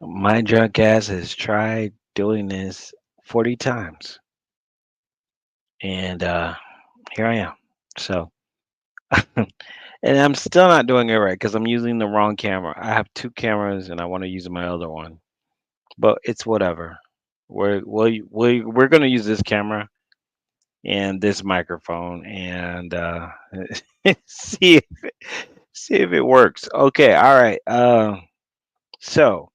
My drunk ass has tried doing this 40 times, and here I am. So, and I'm still not doing it right because I'm using the wrong camera. I have two cameras, and I want to use my other one, but it's whatever. We're gonna use this camera and this microphone, and see see if it works. Okay, all right. So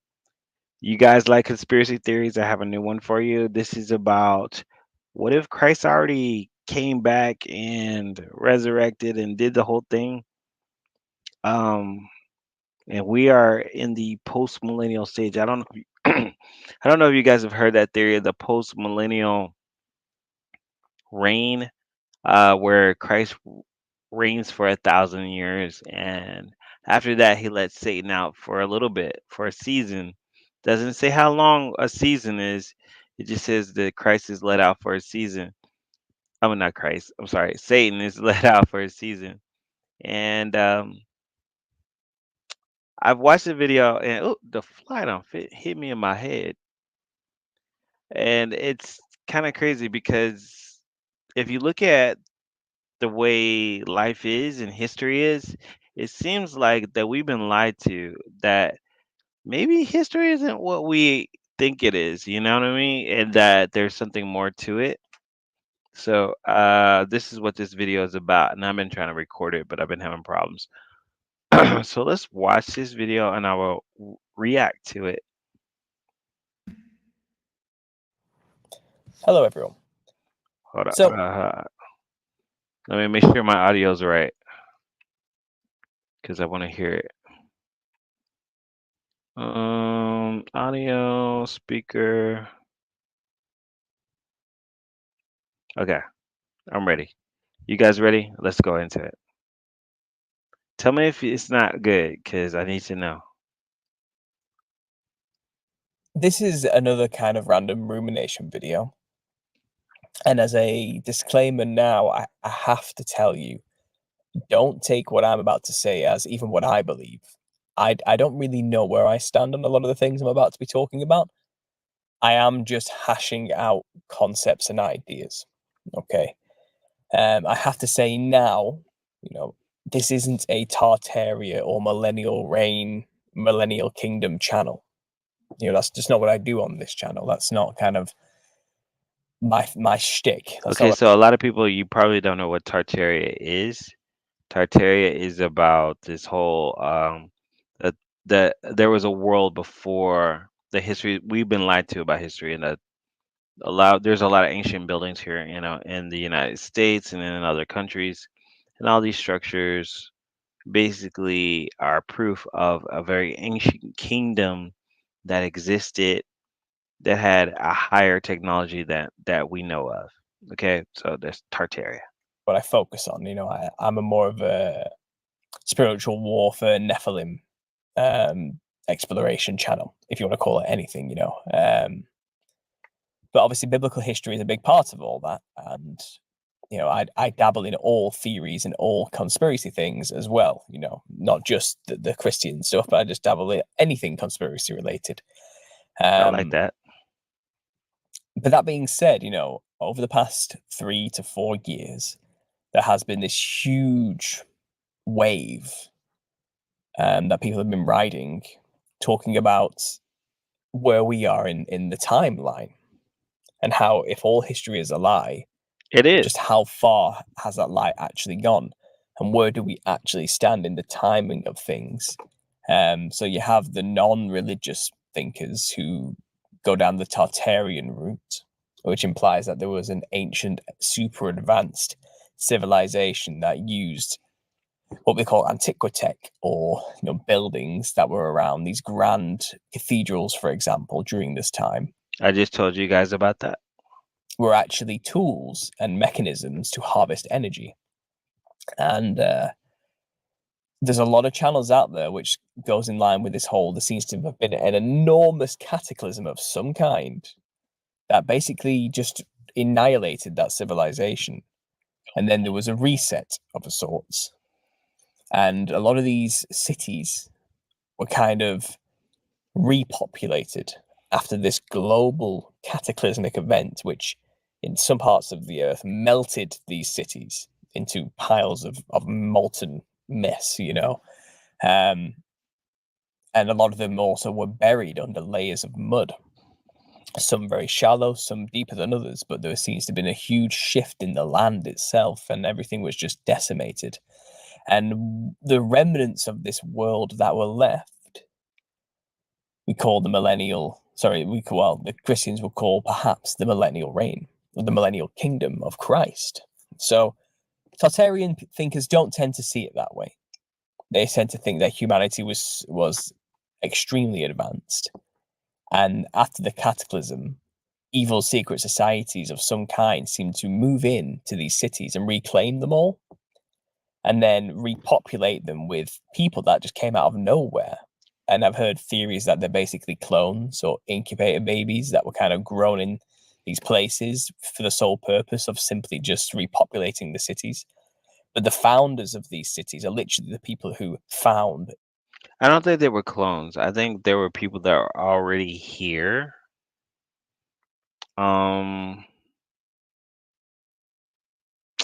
you guys like conspiracy theories? I have a new one for you. This is about what if Christ already came back and resurrected and did the whole thing? Um, and we are in the post millennial stage. I don't know. If I don't know if you guys have heard that theory of the post millennial reign, where Christ reigns for 1,000 years, and after that he lets Satan out for a little bit, for a season. Doesn't say how long a season is. It just says that Christ is let out for a season. I mean, not Christ. I'm sorry. Satan is let out for a season. And I've watched the video, and oh, the fly don't hit me in my head, and it's kind of crazy because if you look at the way life is and history is, it seems like that we've been lied to, that maybe history isn't what we think it is, you know what I mean? And that there's something more to it. So this is what this video is about. And I've been trying to record it, but I've been having problems. So let's watch this video and I will react to it. Hello, everyone. Hold up. So, Let me make sure my audio's right because I want to hear it. Audio, speaker. Okay, I'm ready. You guys ready? Let's go into it. Tell me if it's not good, because I need to know. this is another kind of random rumination video. And as a disclaimer now, I have to tell you, don't take what I'm about to say as even what I believe. I don't really know where I stand on a lot of the things I'm about to be talking about. I am just hashing out concepts and ideas. Okay. I have to say now, you know, this isn't a Tartaria or Millennial Reign, Millennial Kingdom channel. That's just not what I do on this channel. That's not kind of my shtick. That's not Okay, what so a lot of people, you probably don't know what Tartaria is. Tartaria is about this whole that there was a world before the history. We've been lied to about history, and that there's a lot of ancient buildings here, in the United States and in other countries, and all these structures basically are proof of a very ancient kingdom that existed, that had a higher technology that we know of. Okay, so there's Tartaria. I focus on. I'm a more of a spiritual warfare Nephilim exploration channel, if you want to call it anything. But obviously, biblical history is a big part of all that, and I dabble in all theories and all conspiracy things as well. Not just the Christian stuff, but I just dabble in anything conspiracy related. I like Um, that. but that being said, over the past 3 to 4 years, there has been this huge wave that people have been riding, talking about where we are in the timeline and how, if all history is a lie, It is. just how far has that lie actually gone, and where do we actually stand in the timing of things? So you have the non-religious thinkers who go down the Tartarian route, which implies that there was an ancient, super advanced civilization that used what we call antiquitech, or buildings that were around these grand cathedrals, for example, during this time, I just told you guys about that. were actually tools and mechanisms to harvest energy. And there's a lot of channels out there which goes in line with this whole, there seems to have been an enormous cataclysm of some kind that basically just annihilated that civilization. And then there was a reset of a sorts. And a lot of these cities were kind of repopulated after this global cataclysmic event, which in some parts of the earth melted these cities into piles of molten mess, um, and a lot of them also were buried under layers of mud, some very shallow, some deeper than others, but there seems to have been a huge shift in the land itself, and everything was just decimated. And the remnants of this world that were left, we call the millennial, sorry, the Christians would call perhaps the millennial reign, or the millennial kingdom of Christ. So Tartarian thinkers don't tend to see it that way. They tend to think that humanity was extremely advanced, and after the cataclysm, evil secret societies of some kind seem to move in to these cities and reclaim them all, and then repopulate them with people that just came out of nowhere. And I've heard theories that they're basically clones or incubator babies that were kind of grown in these places for the sole purpose of simply just repopulating the cities. But the founders of these cities are literally the people who found. I don't think they were clones. I think there were people that are already here. Um,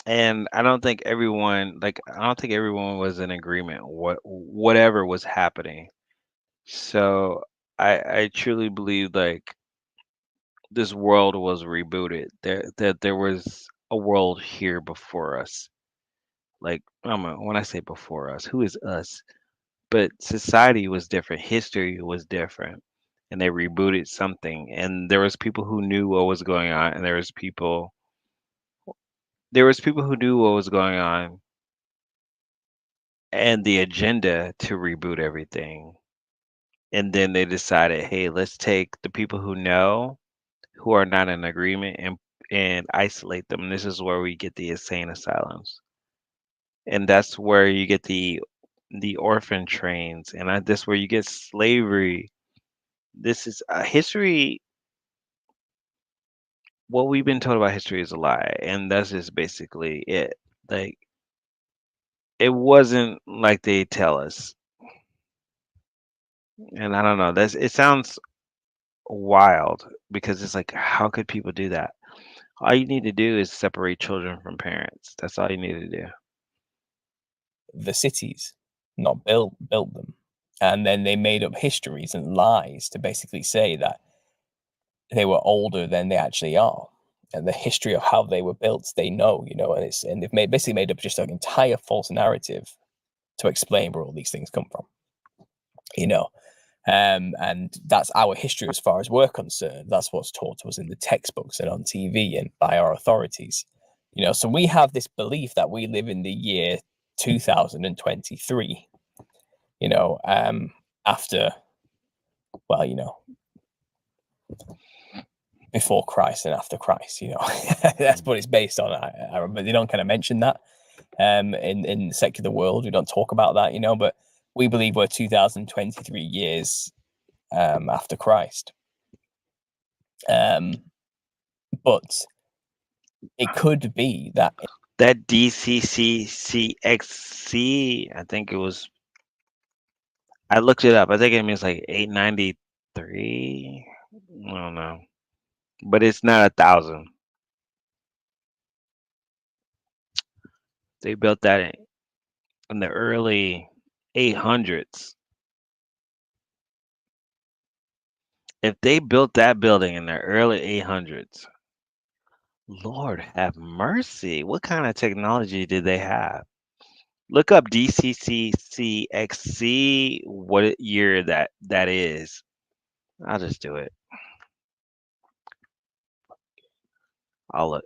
and I don't think everyone was in agreement whatever was happening. So I truly believe like this world was rebooted. That there was a world here before us. Like when I say before us, who is us? But society was different, history was different, and they rebooted something. And there was people who knew what was going on, and there was people who knew what was going on, and the agenda to reboot everything. And then they decided, hey, let's take the people who know, who are not in agreement, and isolate them. And this is where we get the insane asylums, and that's where you get the orphan trains, and that's where you get slavery. This is history. What we've been told about history is a lie, and that's just basically it. Like it wasn't like they tell us, and I don't know. That's it sounds wild because it's like, how could people do that? All you need to do is separate children from parents. That's all you need to do. The cities, not built them. And then they made up histories and lies to basically say that they were older than they actually are. And the history of how they were built, they know, and they've basically made up just an entire false narrative to explain where all these things come from, you know. And that's our history as far as we're concerned. That's what's taught to us in the textbooks and on TV and by our authorities. So we have this belief that we live in the year 2023, after, well, before Christ and after Christ, that's what it's based on. I remember they don't kind of mention that in the secular world. We don't talk about that, but we believe we're 2023 years after Christ. But it could be that That DCCCXC, I think it was. I looked it up. I think it means like 893. I don't know, but it's not 1,000. They built that in the early 800s. If they built that building in the early 800s, Lord have mercy. What kind of technology did they have? Look up DCCCXC, what year that is. I'll just do it. I'll look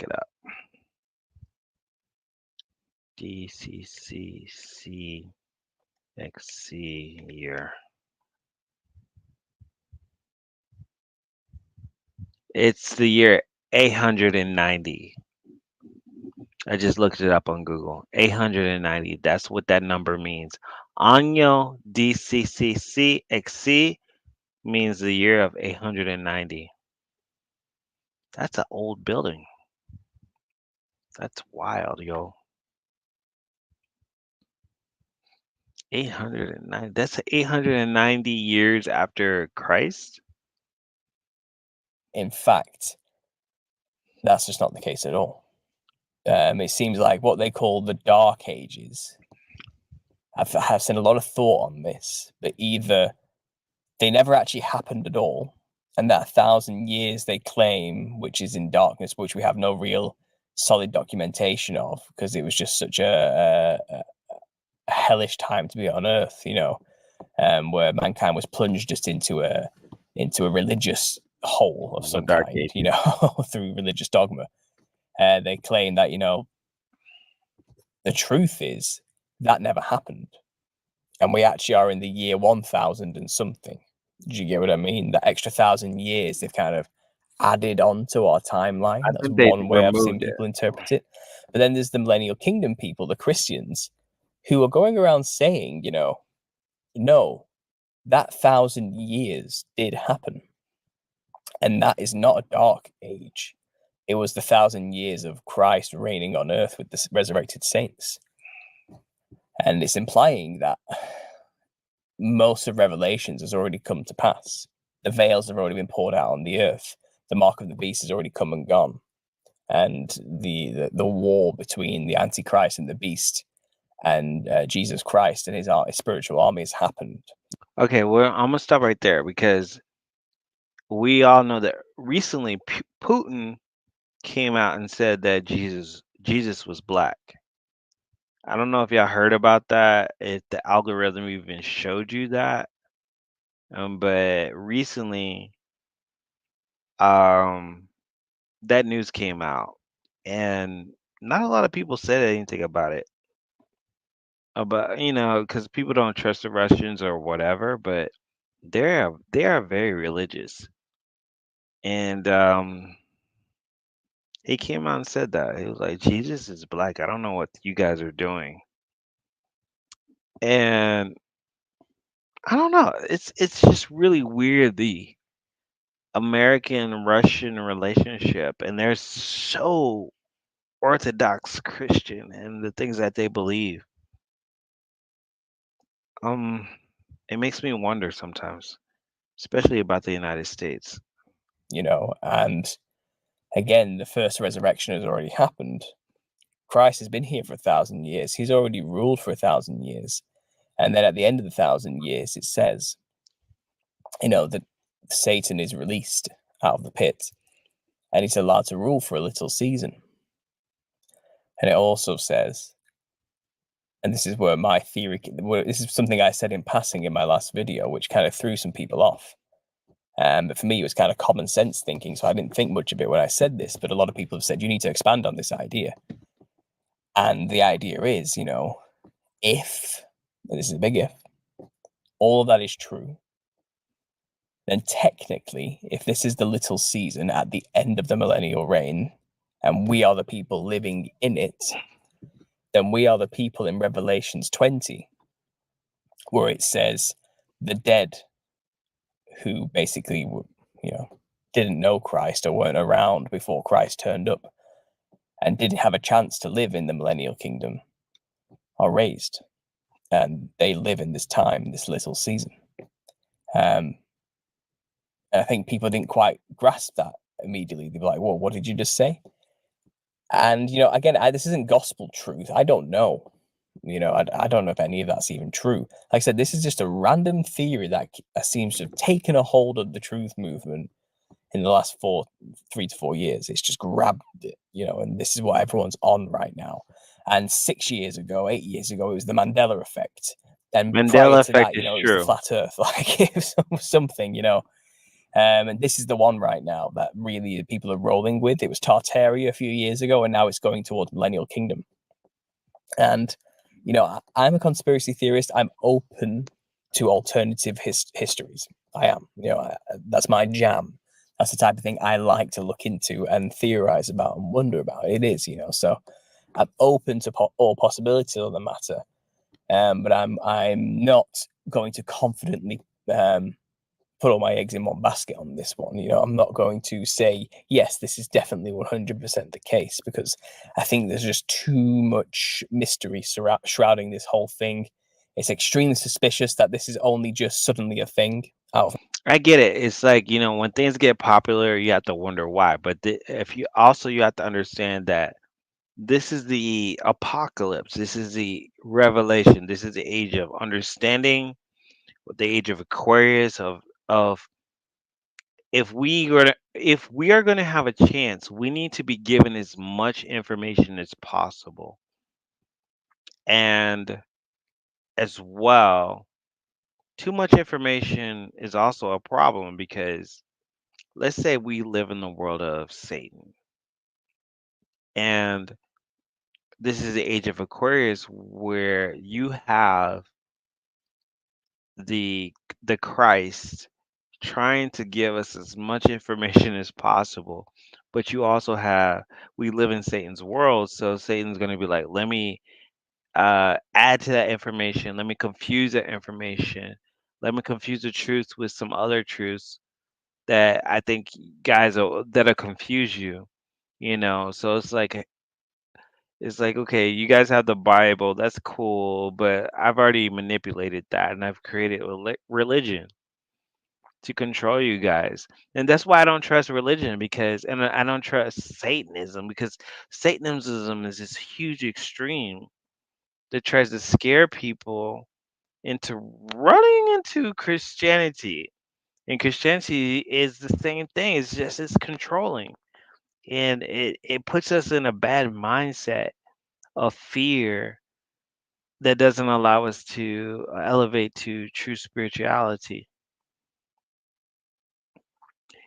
it up. DCCCXC year. It's the year 890. I just looked it up on Google. 890. That's what that number means. Año DCCCXC means the year of 890. That's an old building. That's wild, yo. 809. That's 890 years after Christ. In fact, that's just not the case at all. It seems like what they call the Dark Ages. I've seen a lot of thought on this, but either they never actually happened at all, and that 1,000 years they claim, which is in darkness, which we have no real solid documentation of, because it was just such a hellish time to be on Earth, where mankind was plunged just into a religious hole of The some Dark kind, Ages. through religious dogma. They claim that the truth is that never happened, and we actually are in the year 1,000 and something. Do you get what I mean? That extra 1,000 years they've kind of added on to our timeline. I That's think they one way I've seen removed it. people interpret it. But then there's the millennial kingdom people, the Christians, who are going around saying, no, that 1,000 years did happen. And that is not a dark age. It was the 1,000 years of Christ reigning on earth with the resurrected saints. And it's implying that most of Revelations has already come to pass. The veils have already been poured out on the earth. The mark of the beast has already come and gone. And the war between the Antichrist and the beast and Jesus Christ and his spiritual army has happened. Okay, well, I'm gonna stop right there because we all know that recently Putin came out and said that Jesus was black. I don't know if y'all heard about that, if the algorithm even showed you that. But recently, um, that news came out, and not a lot of people said anything about it. But because people don't trust the Russians or whatever, but they are very religious, and he came out and said that he was like, Jesus is black. I don't know what you guys are doing, and I don't know. It's just really weird the American Russian relationship, and they're so Orthodox Christian and the things that they believe. Um, it makes me wonder sometimes, especially about the United States. And again, the first resurrection has already happened. Christ has been here for 1,000 years. He's already ruled for 1,000 years. And then at the end of the 1,000 years, it says, that Satan is released out of the pit and he's allowed to rule for a little season. And it also says, and this is where my theory, this is something I said in passing in my last video, which kind of threw some people off. But for me, it was kind of common sense thinking, so I didn't think much of it when I said this. But a lot of people have said you need to expand on this idea. And the idea is, if, and this is a big if, all of that is true, then technically, if this is the little season at the end of the millennial reign, and we are the people living in it, then we are the people in Revelations 20, where it says the dead who basically, didn't know Christ or weren't around before Christ turned up and didn't have a chance to live in the millennial kingdom are raised. And they live in this time, this little season. And I think people didn't quite grasp that immediately. They were like, "Whoa, what did you just say?" And again, this isn't gospel truth. I don't know. I don't know if any of that's even true. Like I said, this is just a random theory that seems to have taken a hold of the truth movement in the last 3 to 4 years. It's just grabbed it, and this is what everyone's on right now. And 6 years ago, 8 years ago, it was the Mandela effect. And prior Mandela to that, effect is it was the true. flat earth. Like it was something, and this is the one right now that really people are rolling with. It was Tartaria a few years ago, and now it's going towards Millennial Kingdom. And, I'm a conspiracy theorist. I'm open to alternative histories. I am. That's my jam. That's the type of thing I like to look into and theorize about and wonder about. It is, so I'm open to all possibilities of the matter. But I'm not going to confidently put all my eggs in one basket on this one. I'm not going to say, yes, this is definitely 100% the case, because I think there's just too much mystery shrouding this whole thing. it's extremely suspicious that this is only just suddenly a thing out of I get it. It's like, when things get popular, you have to wonder why. But if you also you have to understand that this is the apocalypse. This is the revelation. This is the age of understanding, the age of Aquarius of if we are going to have a chance, we need to be given as much information as possible. And as well, too much information is also a problem because let's say we live in the world of Satan and this is the age of Aquarius where you have the the Christ trying to give us as much information as possible. But you also have we live in Satan's world, so Satan's going to be like, let me add to that information, let me confuse that information, let me confuse the truth with some other truths that I think guys that'll confuse you. So it's like, okay, you guys have the Bible, that's cool, but I've already manipulated that and I've created a religion to control you guys. And that's why I don't trust religion and I don't trust Satanism because Satanism is this huge extreme that tries to scare people into running into Christianity. And Christianity is the same thing, it's controlling. And it puts us in a bad mindset of fear that doesn't allow us to elevate to true spirituality.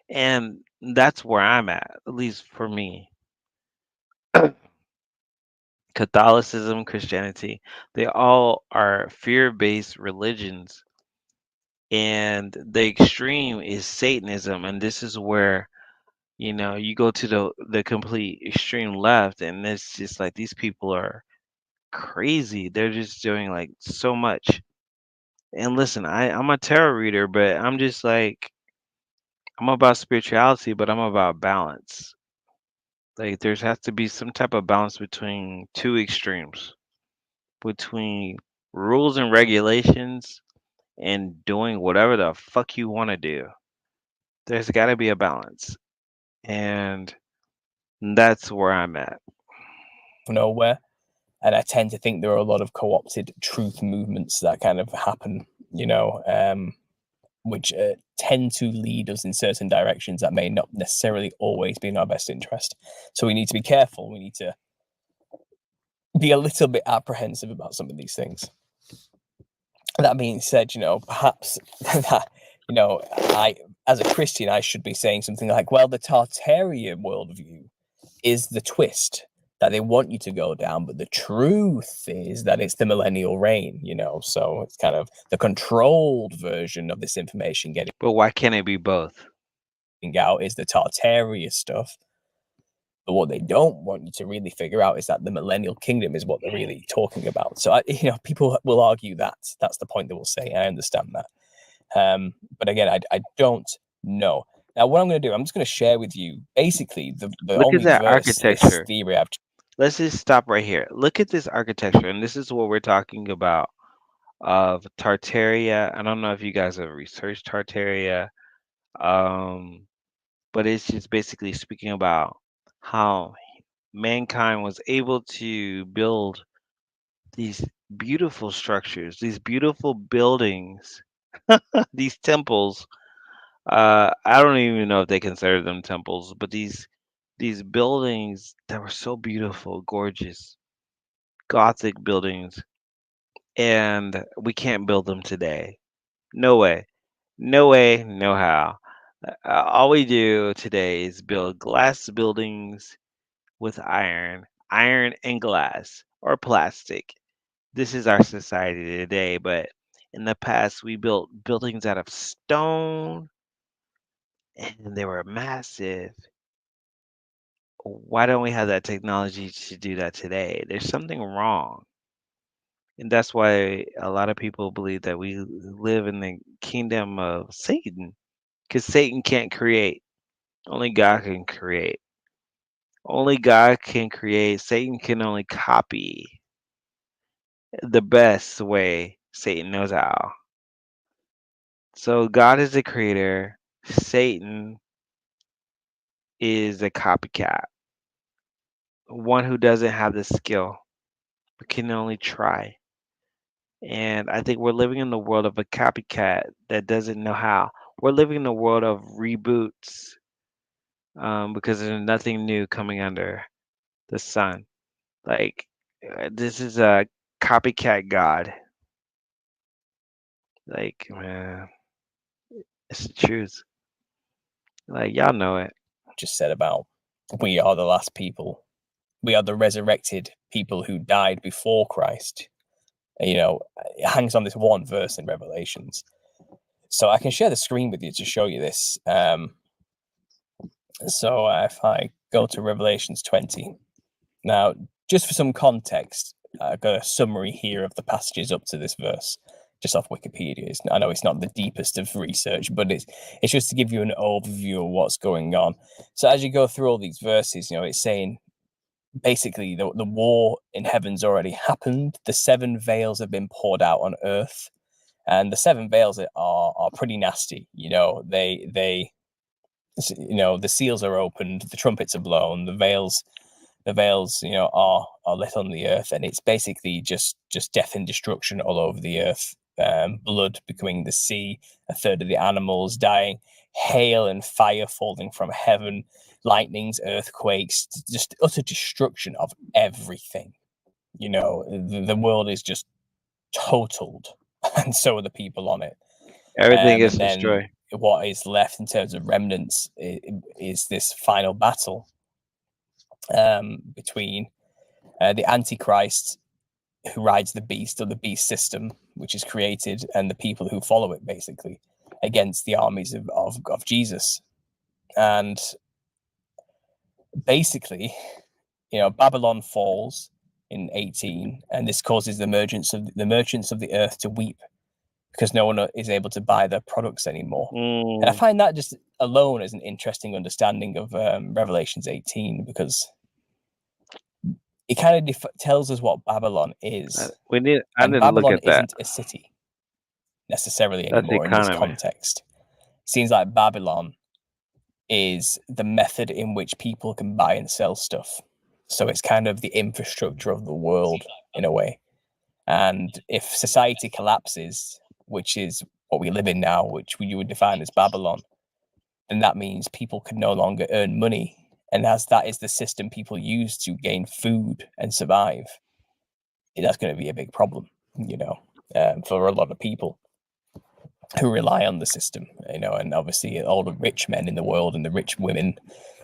And that's where I'm at least for me. Catholicism, Christianity, they all are fear based religions. And the extreme is Satanism. And this is where, you go to the complete extreme left, and it's just like these people are crazy. They're just doing like so much. And listen, I'm a tarot reader, but I'm just like, I'm about spirituality, but I'm about balance. Like there's has to be some type of balance between two extremes, between rules and regulations and doing whatever the fuck you want to do. There's got to be a balance. And that's where I'm at. nowhere. And I tend to think there are a lot of co-opted truth movements that kind of happen, you know, which tend to lead us in certain directions that may not necessarily always be in our best interest. So we need to be careful. We need to be a little bit apprehensive about some of these things. That being said, perhaps that, I, as a Christian, I should be saying something like, well, the Tartarian worldview is the twist that they want you to go down, but the truth is that it's the millennial reign, so it's kind of the controlled version of this information getting But why can't it be both? out is the Tartaria stuff. But what they don't want you to really figure out is that the millennial kingdom is what they're really talking about. So, people will argue that that's the point they will say. I understand that. But again, I don't know. Now, what I'm going to do, I'm just going to share with you basically the Look at only that verse, this architecture. theory I've Let's just stop right here. Look at this architecture, and this is what we're talking about of Tartaria. I don't know if you guys have researched Tartaria, um, but it's just basically speaking about how mankind was able to build these beautiful structures, these beautiful buildings, these temples. I don't even know if they consider them temples, but these buildings that were so beautiful, gorgeous, Gothic buildings, and we can't build them today. No way. No way, no how. All we do today is build glass buildings with iron and glass, or plastic. This is our society today, but in the past we built buildings out of stone and they were massive. Why don't we have that technology to do that today? There's something wrong. And that's why a lot of people believe that we live in the kingdom of Satan, because Satan can't create. Only God can create. Only God can create. Satan can only copy the best way. Satan knows how. So God is the creator. Satan is a copycat, one who doesn't have the skill, but can only try. And I think we're living in the world of a copycat that doesn't know how. We're living in the world of reboots because there's nothing new coming under the sun. Like, this is a copycat God. Like, man, it's the truth. Like, y'all know it. Just said about we are the last people. We are the resurrected people who died before Christ. It hangs on this one verse in Revelations. So I can share the screen with you to show you this. So if I go to Revelations 20, now just for some context, I've got a summary here of the passages up to this verse, just off Wikipedia. I know it's not the deepest of research, but it's just to give you an overview of what's going on. So as you go through all these verses, it's saying basically the war in heaven's already happened. The seven veils have been poured out on earth, and the seven veils are pretty nasty. They the seals are opened, the trumpets are blown, the veils are lit on the earth, and it's basically just death and destruction all over the earth. Blood becoming the sea, a third of the animals dying, hail and fire falling from heaven, lightnings, earthquakes, just utter destruction of everything. The world is just totaled, and so are the people on it. Everything is And then destroyed. what is left in terms of remnants is this final battle between the Antichrist, who rides the beast, or the beast system, which is created, and the people who follow it, basically, against the armies of Jesus. And basically, Babylon falls in 18, and this causes the merchants of the earth to weep because no one is able to buy their products anymore. And I Mm, find that just alone as an interesting understanding of Revelations 18, because it kind of tells us what Babylon is. I And need to look Babylon at that. isn't a city necessarily That's the anymore in this economy. context. It seems like Babylon is the method in which people can buy and sell stuff. So it's kind of the infrastructure of the world in a way. And if society collapses, which is what we live in now, which you would define as Babylon, then that means people can no longer earn money. And as that is the system people use to gain food and survive, that's going to be a big problem, for a lot of people who rely on the system, and obviously all the rich men in the world and the rich women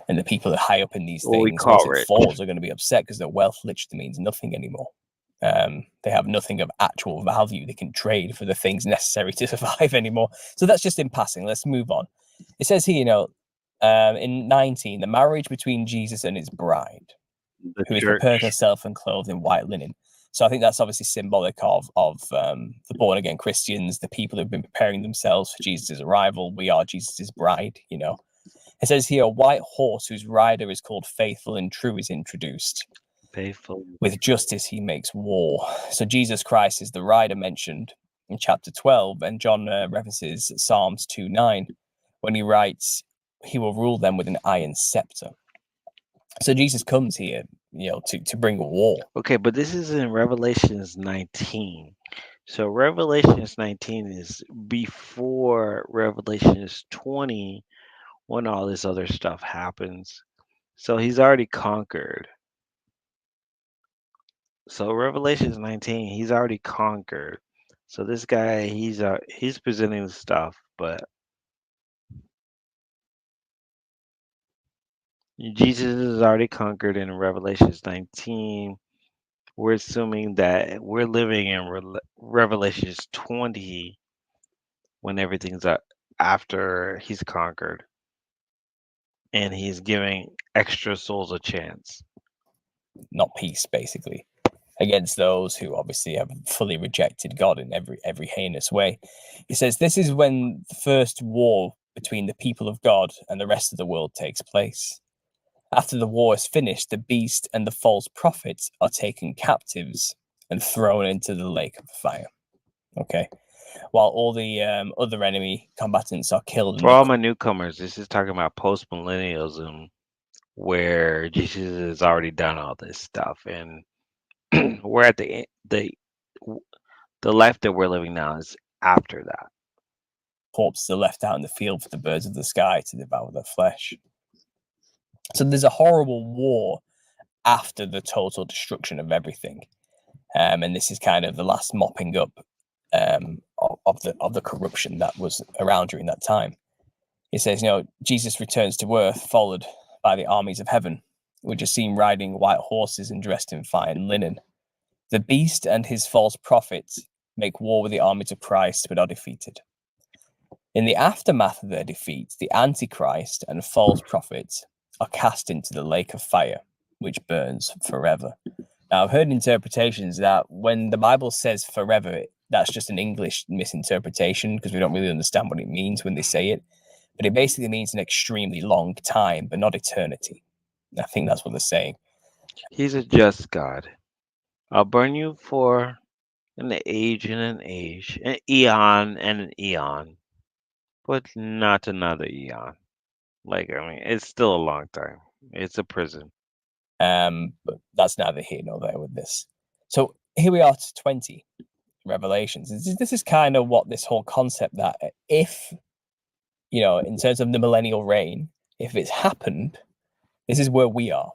and the people that high up in these What we things, once call it rich. falls, are going to be upset because their wealth literally means nothing anymore. They have nothing of actual value they can trade for the things necessary to survive anymore. So that's just in passing. Let's move on. It says here, in 19, the marriage between Jesus and his bride, The who is preparing church. herself and clothed in white linen. So I think that's obviously symbolic of the born again Christians, the people who've been preparing themselves for Jesus' arrival. We are Jesus' bride. It says here, a white horse whose rider is called Faithful and True is introduced. Faithful. With justice he makes war. So Jesus Christ is the rider mentioned in chapter 12, and John references Psalms 2:9 when he writes, he will rule them with an iron scepter. So Jesus comes here, to bring a war. Okay, but this is in Revelations 19. So Revelations 19 is before Revelations 20 when all this other stuff happens. So he's already conquered. So Revelations 19, he's already conquered. So this guy, he's presenting the stuff, but Jesus is already conquered in Revelations 19. We're assuming that we're living in Revelations 20 when everything's up after he's conquered and he's giving extra souls a chance. Not peace, basically, against those who obviously have fully rejected God in every heinous way. He says this is when the first war between the people of God and the rest of the world takes place. After the war is finished, the beast and the false prophets are taken captives and thrown into the lake of fire. Okay, while all the other enemy combatants are killed in For the all my newcomers, this is talking about post millennialism, where Jesus has already done all this stuff, and we're at the life that we're living now is after that. corpses are left out in the field for the birds of the sky to devour their flesh. So there's a horrible war after the total destruction of everything, and this is kind of the last mopping up of the corruption that was around during that time. It says, Jesus returns to earth, followed by the armies of heaven, which are seen riding white horses and dressed in fine linen. The beast and his false prophets make war with the armies of Christ, but are defeated. In the aftermath of their defeat, the Antichrist and false prophets are cast into the lake of fire, which burns forever. Now, I've heard interpretations that when the Bible says forever, that's just an English misinterpretation because we don't really understand what it means when they say it. But it basically means an extremely long time, but not eternity. I think that's what they're saying. He's a just God. I'll burn you for an age and an age, an eon and an eon, but not another eon. Like, I mean, it's still a long time. It's a prison. But that's neither here nor there with this. So here we are to 20 Revelations. This is kind of what this whole concept that if, in terms of the millennial reign, if it's happened, this is where we are.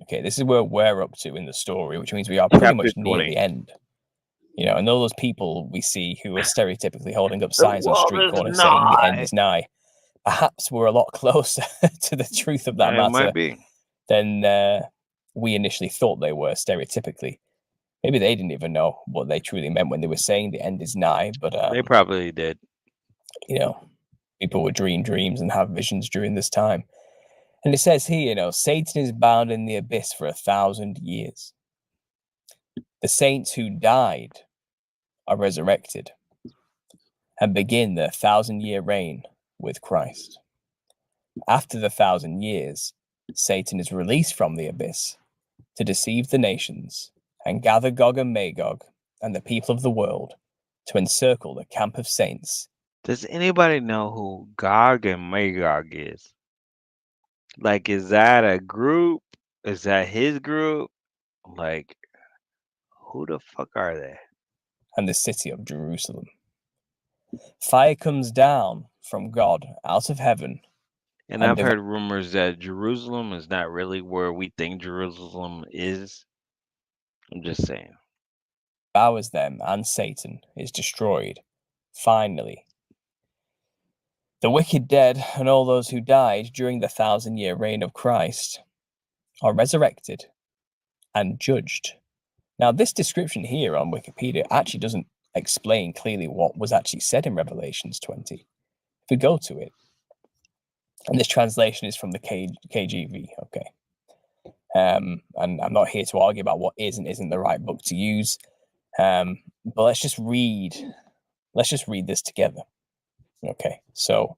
Okay, this is where we're up to in the story, which means we are pretty Chapter much near 20. the end. And all those people we see who are stereotypically holding up The signs on world street is corners saying the end nigh. is nigh, perhaps we're a lot closer to the truth of that It matter might be. than we initially thought they were stereotypically. Maybe they didn't even know what they truly meant when they were saying the end is nigh, but They probably did. you know, people would dream dreams and have visions during this time. And it says here, Satan is bound in the abyss for 1,000 years. The saints who died are resurrected and begin their 1,000-year reign with Christ. After the 1,000 years, Satan is released from the abyss to deceive the nations and gather Gog and Magog and the people of the world to encircle the camp of saints. Does anybody know who Gog and Magog is? Like, is that a group? Is that his group? Like, who the fuck are they? And the city of Jerusalem. Fire comes down from God out of heaven And and I've heard rumors that Jerusalem is not really where we think Jerusalem is. I'm just saying. devours them, and Satan is destroyed. Finally, the wicked dead and all those who died during the 1,000-year reign of Christ are resurrected and judged. Now, this description here on Wikipedia actually doesn't explain clearly what was actually said in Revelations 20. If we go to it, and this translation is from the KJV, okay. And I'm not here to argue about what is and isn't the right book to use, but let's just read this together. Okay, so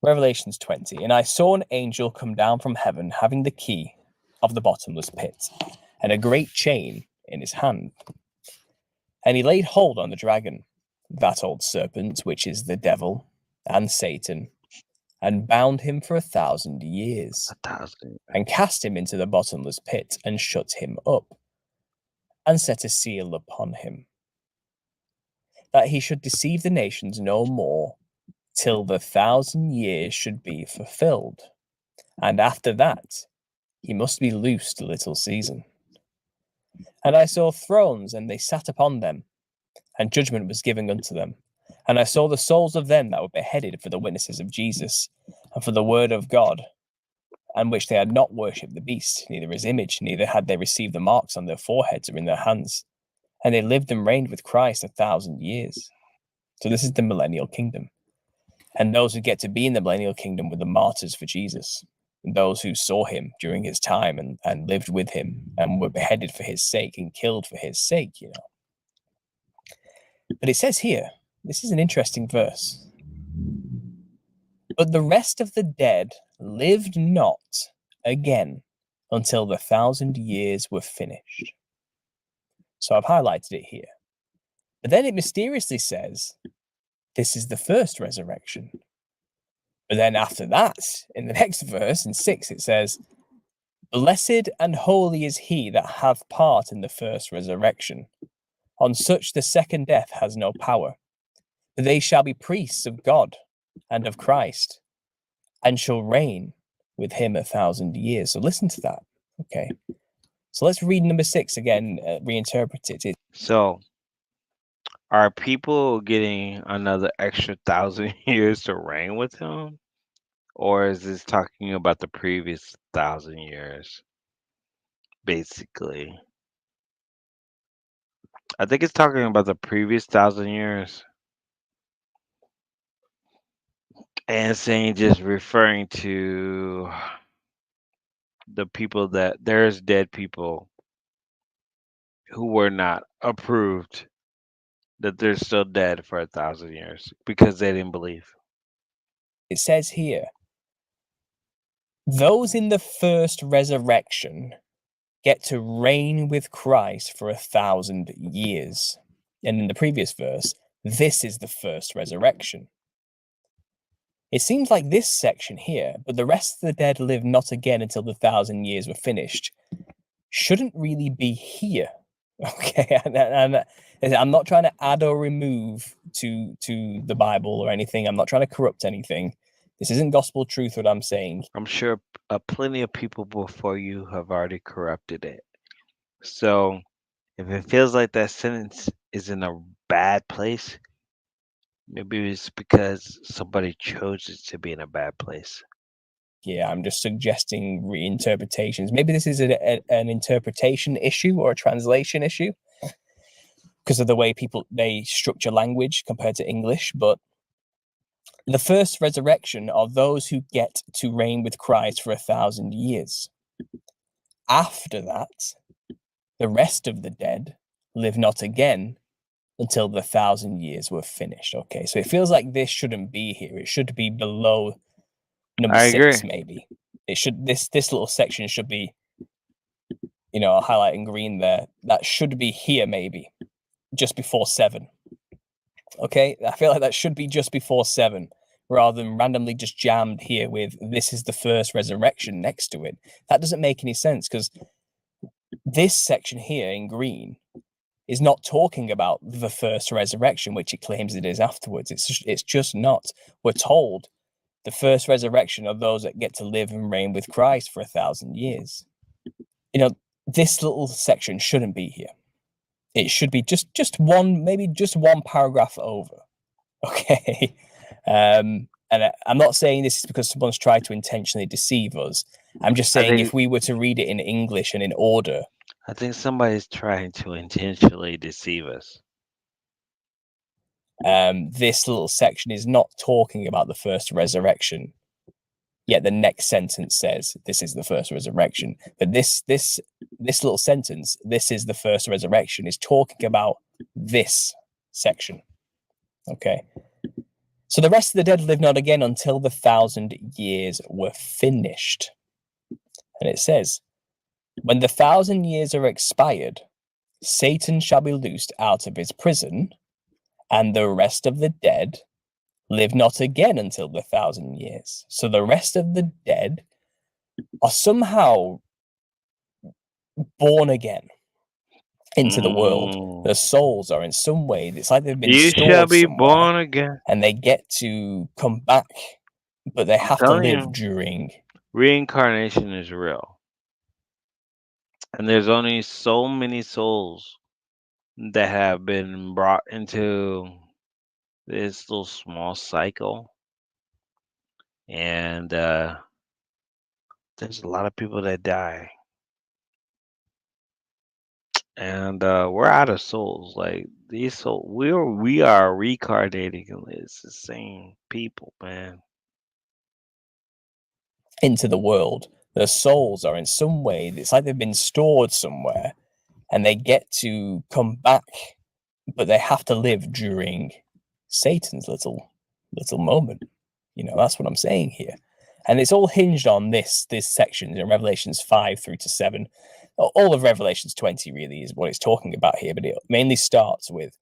Revelations 20. And I saw an angel come down from heaven, having the key of the bottomless pit and a great chain in his hand. And he laid hold on the dragon, that old serpent, which is the devil and Satan, and bound him for 1,000 years, 1,000. and cast him into the bottomless pit, and shut him up, and set a seal upon him, that he should deceive the nations no more, till the 1,000 years should be fulfilled. And after that, he must be loosed a little season. And I saw thrones, and they sat upon them, and judgment was given unto them. And I saw the souls of them that were beheaded for the witnesses of Jesus, and for the word of God, and which they had not worshipped the beast, neither his image, neither had they received the marks on their foreheads or in their hands. And they lived and reigned with Christ 1,000 years. So this is the millennial kingdom. And those who get to be in the millennial kingdom were the martyrs for Jesus, and those who saw him during his time and lived with him and were beheaded for his sake and killed for his sake. But it says here, this is an interesting verse. But the rest of the dead lived not again until the 1,000 years were finished. So I've highlighted it here. But then it mysteriously says, this is the first resurrection. But then after that, in the next verse, in 6, it says, blessed and holy is he that hath part in the first resurrection. On such the second death has no power. For they shall be priests of God and of Christ, and shall reign with him 1,000 years. So listen to that. Okay. So let's read number 6 again, reinterpret it. So, are people getting another extra 1,000 years to reign with him? Or is this talking about the previous 1,000 years, basically? I think it's talking about the previous 1,000 years. And saying just referring to the people that there's dead people who were not approved, that they're still dead for 1,000 years because they didn't believe. It says here, those in the first resurrection get to reign with Christ for 1,000 years. And in the previous verse, this is the first resurrection. It seems like this section here, but the rest of the dead live not again until the 1,000 years were finished, shouldn't really be here. Okay, and I'm not trying to add or remove to the Bible or anything. I'm not trying to corrupt anything. This isn't gospel truth what I'm saying. I'm sure plenty of people before you have already corrupted it. So if it feels like that sentence is in a bad place, maybe it's because somebody chose it to be in a bad place. Yeah, I'm just suggesting reinterpretations. Maybe this is an interpretation issue or a translation issue because of the way they structure language compared to English. But the first resurrection are those who get to reign with Christ for 1,000 years. After that, the rest of the dead live not again until the 1,000 years were finished. Okay, so it feels like this shouldn't be here. It should be below number I 6, agree. maybe. It should this little section should be, I'll highlight in green there. That should be here, maybe just before 7. Okay, I feel like that should be just before 7, rather than randomly just jammed here with this is the first resurrection next to it. That doesn't make any sense because this section here in green is not talking about the first resurrection, which it claims it is afterwards. It's just not. We're told the first resurrection are those that get to live and reign with Christ for 1,000 years. This little section shouldn't be here. It should be just one, maybe just one paragraph over. Okay. And I'm not saying this is because someone's tried to intentionally deceive us. I'm just I saying think if we were to read it in English and in order, I think somebody's trying to intentionally deceive us. this little section is not talking about the first resurrection. Yet the next sentence says this is the first resurrection. But this little sentence, this is the first resurrection, is talking about this section. Okay. So the rest of the dead live not again until the 1,000 years were finished. And it says, when the 1,000 years are expired, Satan shall be loosed out of his prison, and the rest of the dead live not again until the 1,000 years. So the rest of the dead are somehow born again into the world. Their souls are in some way, it's like they've been You shall stored be somewhere, born again. and they get to come back, but they have to Telling live you, during. reincarnation is real. And there's only so many souls that have been brought into this little small cycle. And there's a lot of people that die. And we're out of souls. Like these souls, we are reincarnating. It's the same people, man. Into the world. Their souls are in some way, it's like they've been stored somewhere, and they get to come back, but they have to live during Satan's little moment. That's what I'm saying here. And it's all hinged on this section in Revelations 5 through to 7. All of Revelations 20 really is what it's talking about here, but it mainly starts with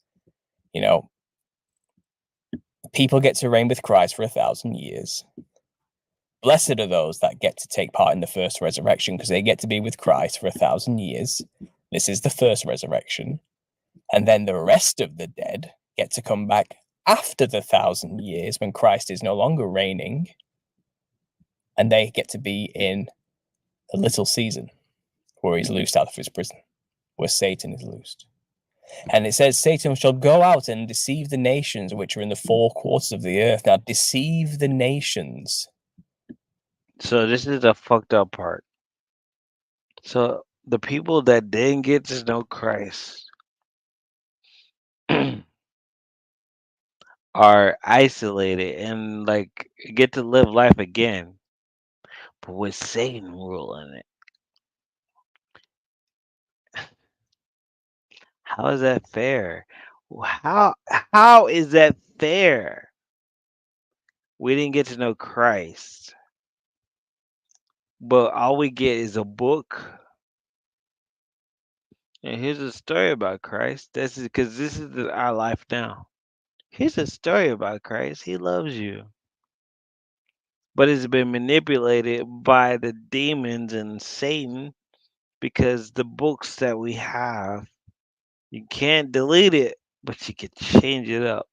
You know, people get to reign with Christ for 1,000 years. Blessed are those that get to take part in the first resurrection because they get to be with Christ for 1,000 years. This is the first resurrection. And then the rest of the dead get to come back after the 1,000 years when Christ is no longer reigning. And they get to be in a little season where he's loosed out of his prison, where Satan is loosed. And it says, Satan shall go out and deceive the nations which are in the four quarters of the earth. Now, deceive the nations. So this is the fucked up part. So the people that didn't get to know Christ are isolated and like get to live life again, but with Satan ruling it. How is that fair? How how is that fair? We didn't get to know Christ, but all we get is a book. And here's a story about Christ. This is because this is our life now. Here's a story about Christ. He loves you, but it's been manipulated by the demons and Satan because the books that we have, you can't delete it, but you can change it up.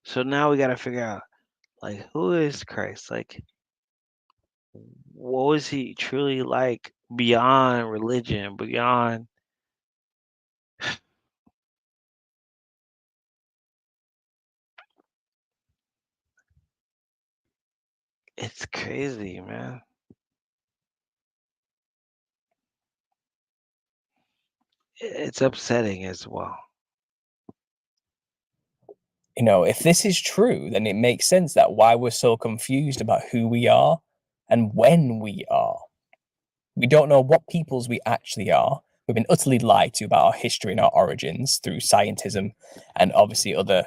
So now we got to figure out, like, who is Christ? Like, what was he truly like beyond religion, beyond. It's crazy, man. It's upsetting as well. You know, if this is true, then it makes sense that why we're so confused about who we are and when we are. We don't know what peoples we actually are. We've been utterly lied to about our history and our origins through scientism and obviously other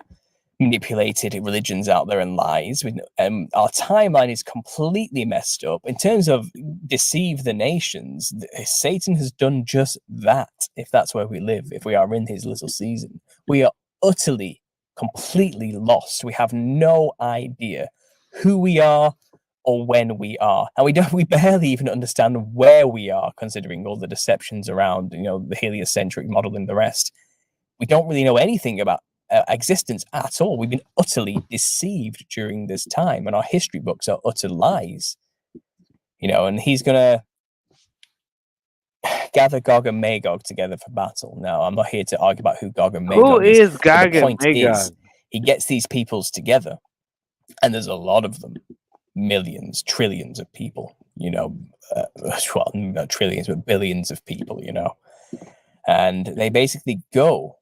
manipulated religions out there and lies. Our timeline is completely messed up. In terms of deceive the nations, Satan has done just that. If that's where we live, if we are in his little season, we are utterly, completely lost. We have no idea who we are or when we are, and we barely even understand where we are, considering all the deceptions around, the heliocentric model and the rest. We don't really know anything about existence at all. We've been utterly deceived during this time, and our history books are utter lies. And he's gonna gather Gog and Magog together for battle. Now, I'm not here to argue about who Gog and Who Magog is, is but the Gog and point is, Magog? he gets these peoples together, and there's a lot of them, millions, trillions of people. Well, not trillions, but billions of people. And they basically go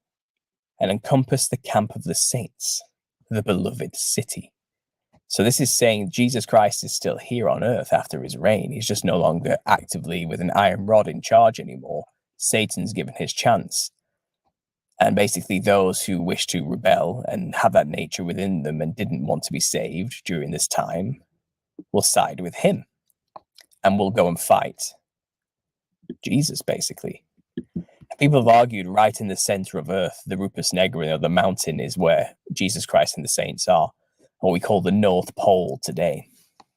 and encompass the camp of the saints, the beloved city. So this is saying Jesus Christ is still here on earth after his reign. He's just no longer actively with an iron rod in charge anymore. Satan's given his chance. And basically those who wish to rebel and have that nature within them and didn't want to be saved during this time will side with him and will go and fight Jesus, basically. People have argued right in the center of Earth, the Rupus Negra, the mountain, is where Jesus Christ and the saints are, what we call the North Pole today.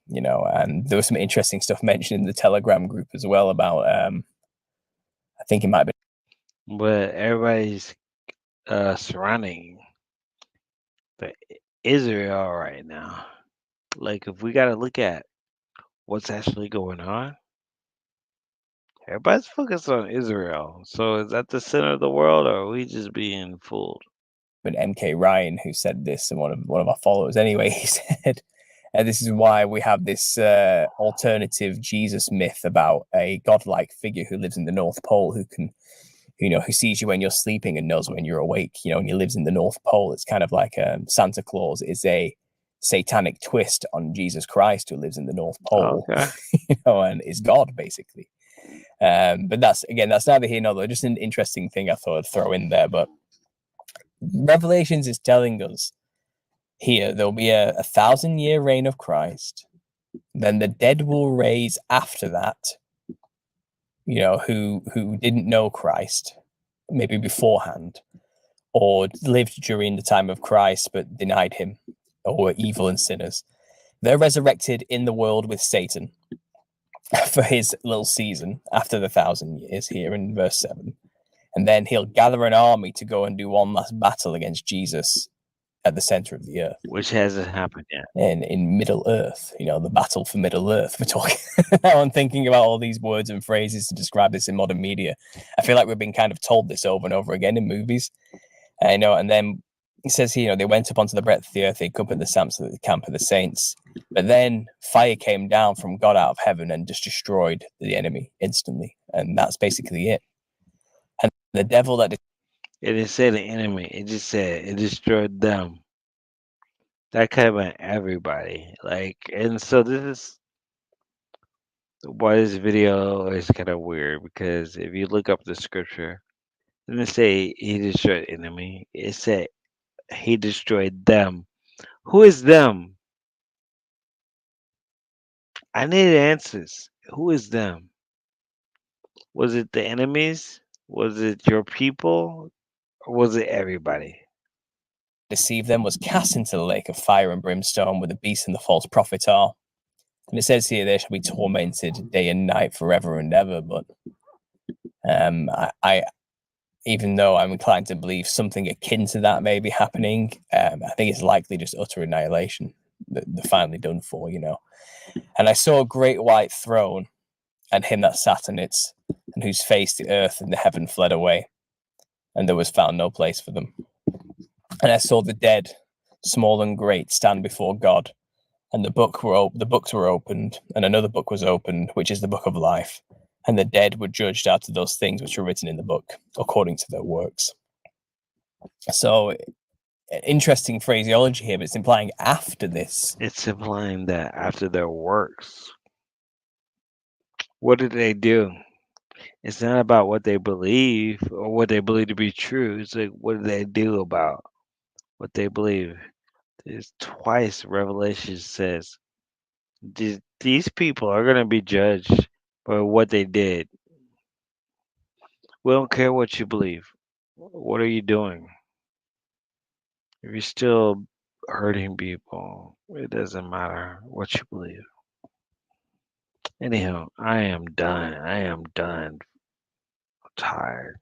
And there was some interesting stuff mentioned in the Telegram group as well about, I think it might have been. But everybody's surrounding the Israel right now. Like, if we got to look at what's actually going on, everybody's focused on Israel. So is that the center of the world, or are we just being fooled? But MK Ryan, who said this, and one of our followers anyway, he said, this is why we have this alternative Jesus myth about a godlike figure who lives in the North Pole who can, who sees you when you're sleeping and knows when you're awake, and he lives in the North Pole. It's kind of like Santa Claus is a satanic twist on Jesus Christ who lives in the North Pole, Okay. and is God, basically. But that's neither here nor there. Just an interesting thing I thought I'd throw in there. But Revelations is telling us here there'll be a 1,000-year reign of Christ. Then the dead will raise after that, who didn't know Christ. maybe beforehand, or lived during the time of Christ but denied him, or were evil and sinners. They're resurrected in the world with Satan for his little season after the 1,000 years here in verse 7. And then he'll gather an army to go and do one last battle against Jesus at the center of the earth. which hasn't happened yet. And in Middle Earth, the battle for Middle Earth. We're talking now. I'm thinking about all these words and phrases to describe this in modern media. I feel like we've been kind of told this over and over again in movies. And then it says here, they went up onto the breadth of the earth, they accompanied the camp of the saints. But then fire came down from God out of heaven and just destroyed the enemy instantly. And that's basically it. And the devil that It didn't say the enemy. It just said it destroyed them. That could have been everybody. Like, and so this is why this video is kind of weird because if you look up the scripture, it didn't say he destroyed enemy. It said he destroyed them. Who is them? I need answers. Who is them? Was it the enemies? Was it your people? Or was it everybody? deceived them was cast into the lake of fire and brimstone where the beast and the false prophet are. And it says here they shall be tormented day and night forever and ever. But I even though I'm inclined to believe something akin to that may be happening, I think it's likely just utter annihilation that they're finally done for, And I saw a great white throne and him that sat on it, and whose face the earth and the heaven fled away, and there was found no place for them. And I saw the dead, small and great, stand before God, and the books were opened, and another book was opened, which is the book of life. And the dead were judged out of those things which were written in the book, according to their works. So, interesting phraseology here, but it's implying after this. It's implying that after their works, what did they do? It's not about what they believe or what they believe to be true. It's like, what did they do about what they believe? There's twice Revelation says these people are going to be judged for what they did. We don't care what you believe. What are you doing? If you're still hurting people, it doesn't matter what you believe. Anyhow, I am done. I am done. I'm tired.